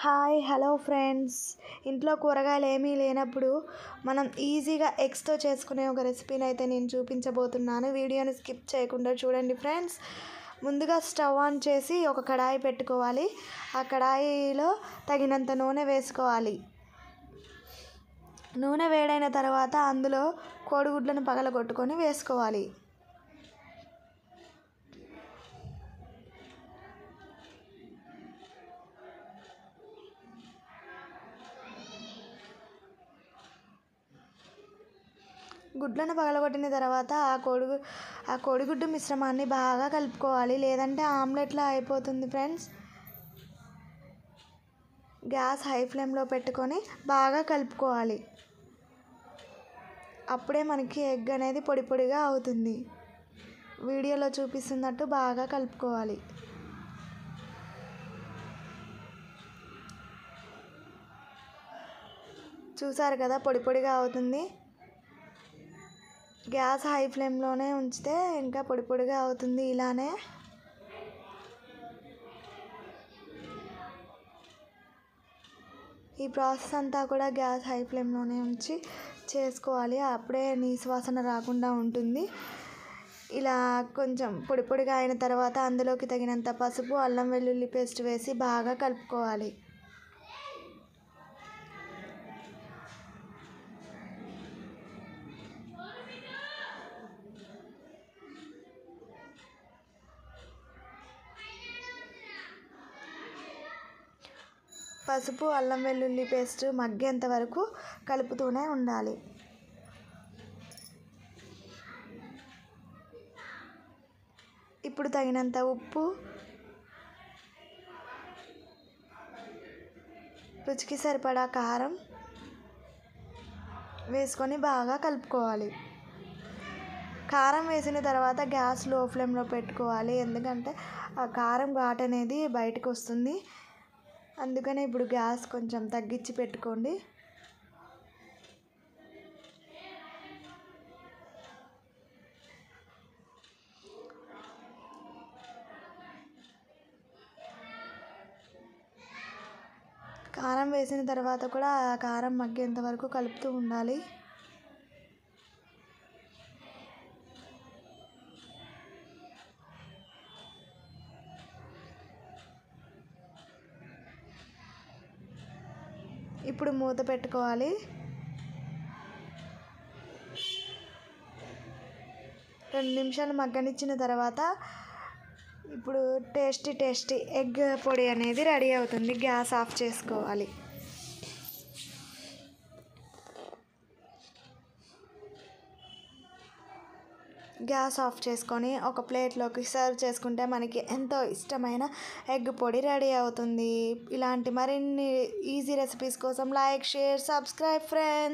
Hi hello friends. ఇంట్లో కూరగాయలు ఏమీ లేనప్పుడు మనం ఈజీగా ఎగ్స్తో చేసుకునే ఒక రెసిపీని అయితే నేను చూపించబోతున్నాను. వీడియోని స్కిప్ చేయకుండా చూడండి ఫ్రెండ్స్. ముందుగా స్టవ్ ఆన్ చేసి ఒక కడాయి పెట్టుకోవాలి. ఆ కడాయిలో తగినంత నూనె వేసుకోవాలి. నూనె వేడైన తర్వాత అందులో కోడిగుడ్లను పగలగొట్టుకొని వేసుకోవాలి. గుడ్లను పగలగొట్టిన తర్వాత ఆ కోడిగుడ్డు మిశ్రమాన్ని బాగా కలుపుకోవాలి, లేదంటే ఆమ్లెట్లా అయిపోతుంది ఫ్రెండ్స్. గ్యాస్ హై ఫ్లేమ్లో పెట్టుకొని బాగా కలుపుకోవాలి. అప్పుడే మనకి ఎగ్ అనేది పొడి పొడిగా అవుతుంది. వీడియోలో చూపిస్తున్నట్టు బాగా కలుపుకోవాలి. చూసారు కదా, పొడి పొడిగా అవుతుంది. గ్యాస్ హై ఫ్లేమ్లోనే ఉంచితే ఇంకా పొడి పొడిగా అవుతుంది. ఇలానే ఈ ప్రాసెస్ అంతా కూడా గ్యాస్ హై ఫ్లేమ్లోనే ఉంచి చేసుకోవాలి. అప్పుడే నీసు వాసన రాకుండా ఉంటుంది. ఇలా కొంచెం పొడి పొడిగా అయిన తర్వాత అందులోకి తగినంత పసుపు, అల్లం వెల్లుల్లి పేస్ట్ వేసి బాగా కలుపుకోవాలి. పసుపు, అల్లం వెల్లుల్లి పేస్ట్ మగ్గేంత వరకు కలుపుతూనే ఉండాలి. ఇప్పుడు తగినంత ఉప్పు, రుచికి సరిపడా కారం వేసుకొని బాగా కలుపుకోవాలి. కారం వేసిన తర్వాత గ్యాస్ లో ఫ్లేమ్లో పెట్టుకోవాలి, ఎందుకంటే ఆ కారం ఘాటు అనేది బయటకు వస్తుంది. అందుకనే ఇప్పుడు గ్యాస్ కొంచెం తగ్గించి పెట్టుకోండి. కారం వేసిన తర్వాత కూడా ఆ కారం మగ్గేంత వరకు కలుపుతూ ఉండాలి. ఇప్పుడు మూత పెట్టుకోవాలి. 2 నిమిషాలు మగ్గనిచ్చిన తర్వాత ఇప్పుడు టేస్టీ ఎగ్ పొడి అనేది రెడీ అవుతుంది. గ్యాస్ ఆఫ్ చేసుకోవాలి. గ్యాస్ ఆఫ్ చేసుకొని ఒక ప్లేట్లోకి సర్వ్ చేసుకుంటే మనకి ఎంతో ఇష్టమైన ఎగ్ పొడి రెడీ అవుతుంది. ఇలాంటి మరిన్ని ఈజీ రెసిపీస్ కోసం లైక్, షేర్, సబ్స్క్రైబ్ ఫ్రెండ్స్.